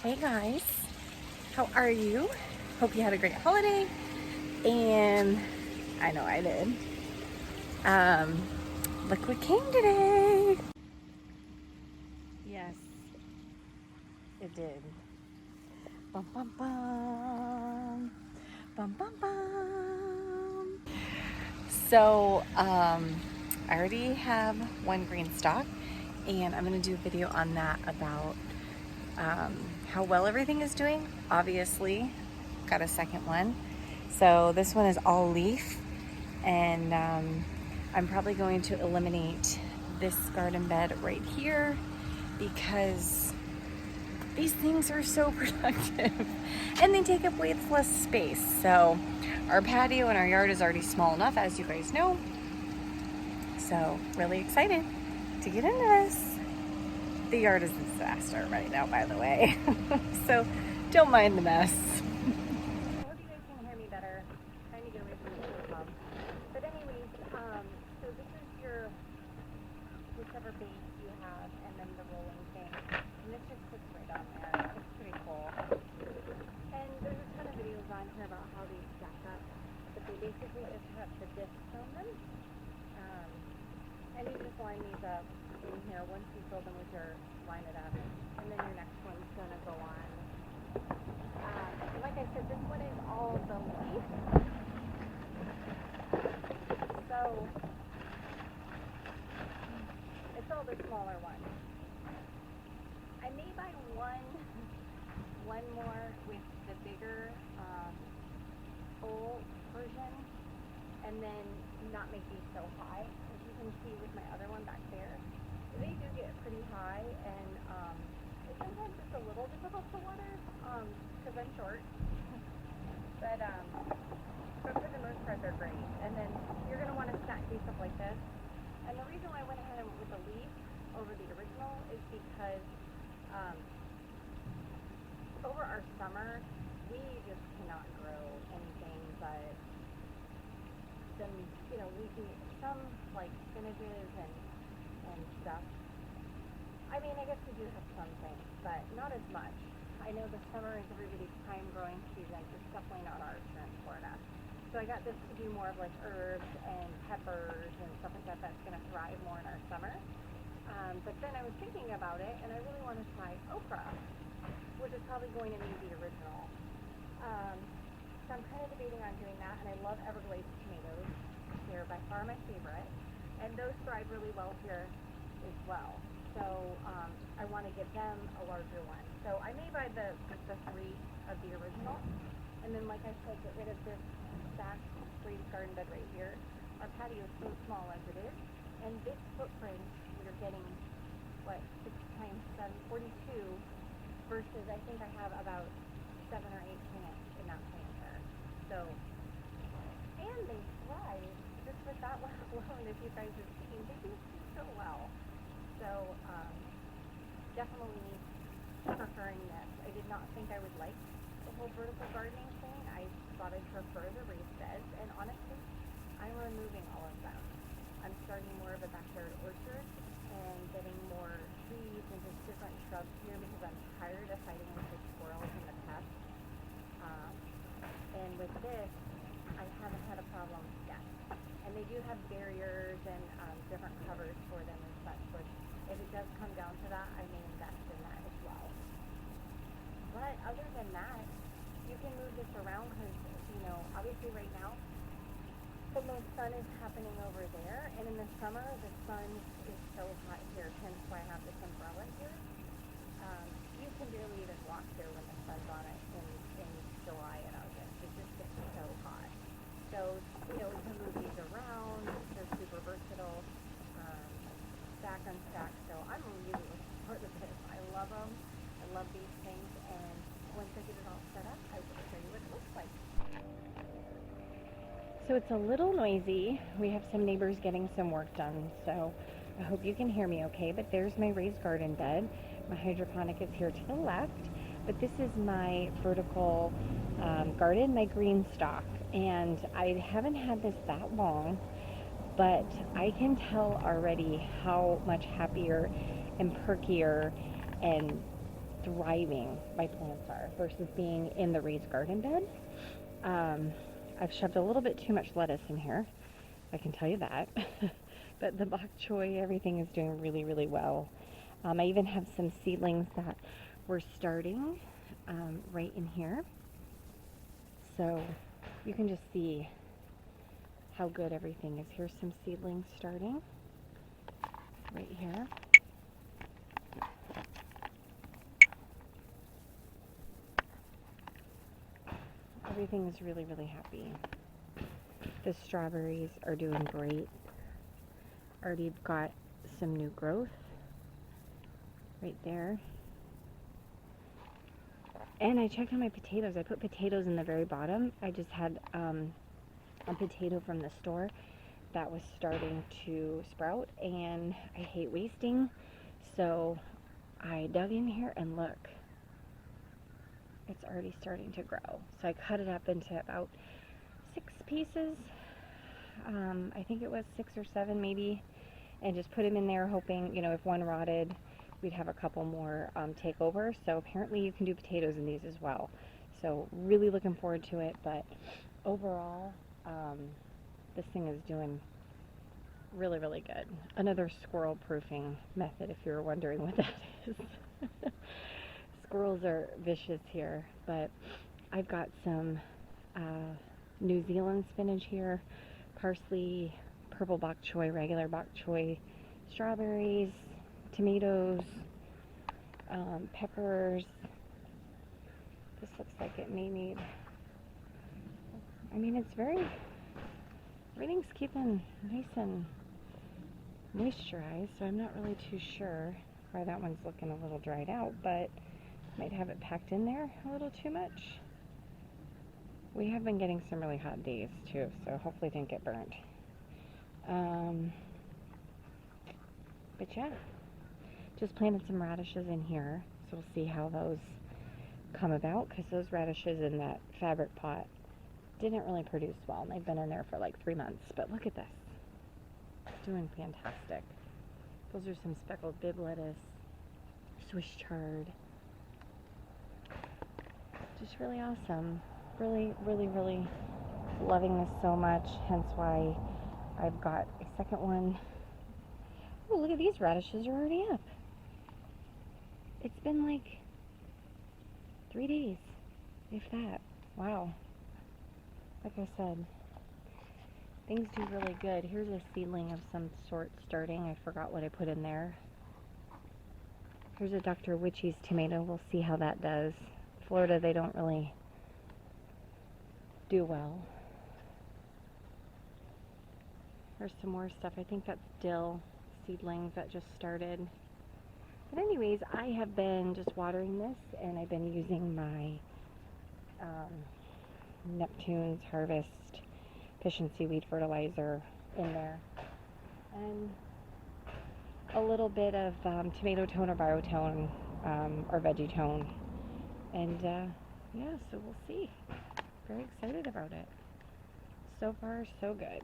Hey guys, how are you? Hope you had a great holiday, and I know I did. Um, Look what came today. Yes, it did. Bum bum bum, bum bum bum. I already have one Greenstalk, and I'm gonna do a video on that about how well everything is doing. Obviously, got a second one. So this one is all leaf, and I'm probably going to eliminate this garden bed right here because these things are so productive and they take up way less space. So our patio and our yard is already small enough, as you guys know. So really excited to get into this. The yard is a disaster right now, by the way. So don't mind the mess. I hope you guys can hear me better. Trying to get away from the phone. But anyways, so this is your whichever base you have, and then the rolling thing. And this just sits right on there. It's pretty cool. And there's a ton of videos on here about how they stack up, but they basically just have the discs on them. And you just line these up in here once you fill them with your line it up, and then your next one's gonna go on. Like I said, this one is all the leaf. So it's all the smaller ones. I may buy one more with the bigger full version, and then not make these so high. As you can see with my other one back there, they do get pretty high, and sometimes it's a little difficult to water because I'm short. But for the most part, they're great. And then you're going to want to stack these up like this. And the reason why I went ahead and went with the leaf over the original is because over our summer, we just cannot grow anything but some, leafy, some like spinaches and stuff. I mean, I guess we do have some things, but not as much. I know the summer is everybody's prime growing season. It's definitely not ours here in Florida. So I got this to do more of like herbs and peppers and stuff like that. That's going to thrive more in our summer. But then I was thinking about it, and I really want to try okra, which is probably going to need the original. So I'm kind of debating on doing that, and I love Everglades tomatoes. They're by far my favorite, and those thrive really well here as well. So I want to give them a larger one. So I may buy the three of the original, and then like I said, get rid of this stacked raised garden bed right here. Our patio is so small as it is, and this footprint we're getting 6 times 7, 42, versus I think I have about 7 or 8 plants in that planter. So, and they thrive just with that one alone. If you guys have seen, they do so well. So definitely preferring this. I did not think I would like the whole vertical gardening thing. I thought I'd prefer the raised beds, and honestly, I'm removing all of them. I'm starting more of a backyard orchard and getting more trees and just different shrubs here because I'm tired of fighting with the squirrels and the pests. And with this, I haven't had a problem yet. And they do have barriers and different covers for them and such, which if it does come down to that, I may invest in that as well. But other than that, you can move this around because, obviously right now, the most sun is happening over there. And in the summer, the sun is so hot here, hence why I have this umbrella here. You can barely even walk here when the sun's on it in July and August. It just gets so hot. So, we can move these around. They're super versatile. Stack, unstack. So I'm really looking forward to this. I love them. I love these things. And once I get it all set up, I will show you what it looks like. So it's a little noisy. We have some neighbors getting some work done. So I hope you can hear me okay. But there's my raised garden bed. My hydroponic is here to the left. But this is my vertical garden, my Greenstalk. And I haven't had this that long, but I can tell already how much happier and perkier and thriving my plants are versus being in the raised garden bed. I've shoved a little bit too much lettuce in here, I can tell you that. But the bok choy, everything is doing really, really well. I even have some seedlings that were starting right in here. So you can just see how good everything is. Here's some seedlings starting right here. Everything is really, really happy. The strawberries are doing great. Already got some new growth right there. And I checked on my potatoes. I put potatoes in the very bottom. I just had a potato from the store that was starting to sprout, and I hate wasting, so I dug in here and look, it's already starting to grow. So I cut it up into about 6 pieces. I think it was 6 or 7 maybe, and just put them in there hoping, you know, if one rotted, we'd have a couple more take over. So apparently you can do potatoes in these as well. So really looking forward to it, but overall, this thing is doing really, really good. Another squirrel proofing method, if you were wondering what that is. Squirrels are vicious here, but I've got some New Zealand spinach here, parsley, purple bok choy, regular bok choy, strawberries, tomatoes, peppers. This looks like it may need, I mean, it's everything's keeping nice and moisturized, so I'm not really too sure why that one's looking a little dried out, but might have it packed in there a little too much. We have been getting some really hot days too, so hopefully it didn't get burnt. But yeah, just planted some radishes in here, so we'll see how those come about, because those radishes in that fabric pot didn't really produce well, and they've been in there for like 3 months. But look at this, doing fantastic. Those are some speckled bib lettuce, Swiss chard, just really awesome. Really, really, really loving this so much, hence why I've got a second one. Oh, look at these radishes are already up. It's been like 3 days, if that. Wow. Like I said, things do really good. Here's a seedling of some sort starting. I forgot what I put in there. Here's a Dr. Witchy's tomato. We'll see how that does. Florida, they don't really do well. There's some more stuff. I think that's dill seedlings that just started. But anyways, I have been just watering this, and I've been using my Neptune's Harvest fish and seaweed fertilizer in there, and a little bit of tomato tone or biotone or veggie tone, and yeah, so we'll see. Very excited about it. So far, so good.